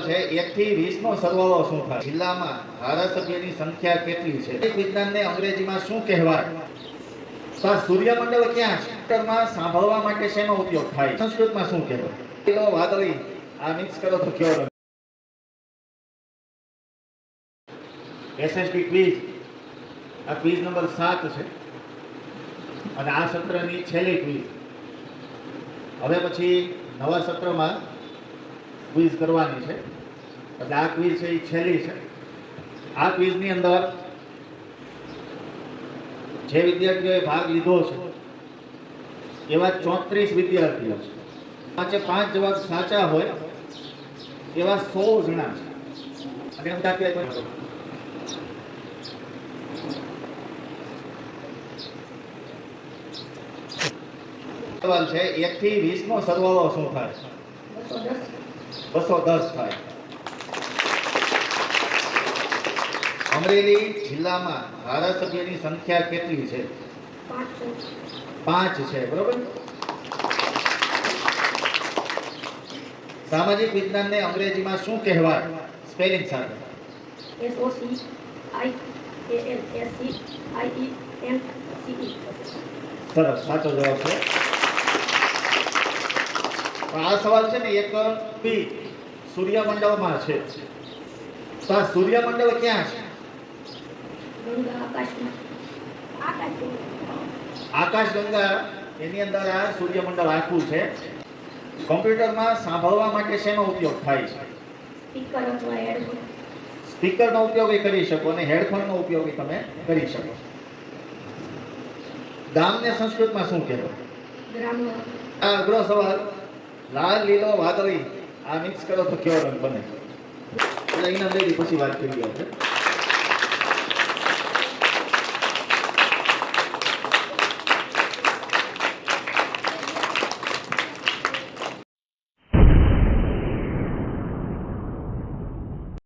છે 1 થી 20 નો સરવાળો શું થાય? જિલ્લામાં ધારાસભ્યની સંખ્યા કેટલી છે? વિજ્ઞાનને અંગ્રેજીમાં શું કહેવાય? તો સૂર્યમંડળ ક્યાં છે? ઉત્તરમાં સાંભળવા માટે શેનો ઉપયોગ થાય? સંસ્કૃતમાં શું કહેવાય? લીલો વાદળી આ મિક્સ કરો તો કયો રંગ? એસએસટી ક્વિઝ આ ક્વિઝ નંબર 7 છે અને આ સત્રની છેલ્લી ક્વિઝ. હવે પછી નવા સત્રમાં ક્વિઝ કરવાની છે એટલે આ ક્વિઝ છે એ છેલ્લી છે. આ ક્વિઝની અંદર જે વિદ્યાર્થીઓએ ભાગ લીધો છે એવા 34 વિદ્યાર્થીઓ છે. પાંચે 5 જવાબ સાચા હોય એવા 100 જણા છે અને સવાલ છે 1 થી 20 નો સરવાળો શું થાય? 210 થાય. અમરેલી જિલ્લામાં ધારાસભ્યની સંખ્યા કેટલી છે? 5 છે. બરોબર. સામાજિક વિજ્ઞાનને અંગ્રેજીમાં શું કહેવાય? સ્પેલિંગ સાથે. સરસ, સાચો જવાબ છે. આ સવાલ છે ને એક બી સૂર્યમંડળમાં છે. તો આ સૂર્યમંડળ ક્યાં છે? આકાશગંગા એની અંદર આ સૂર્યમંડળ આખું છે. કોમ્પ્યુટરમાં સાંભળવા માટે શેનો ઉપયોગ થાય છે? સ્પીકરનો ઉપયોગ કરી શકો અને હેડફોનનો ઉપયોગ તમે કરી શકો. ગામને સંસ્કૃતમાં શું કહેવાય? આ અઘરો સવાલ. લાલ લીલો વાદળી આ મિક્સ કરો તો કયો રંગ બને? એટલે એના પછી વાત કરી આપણે.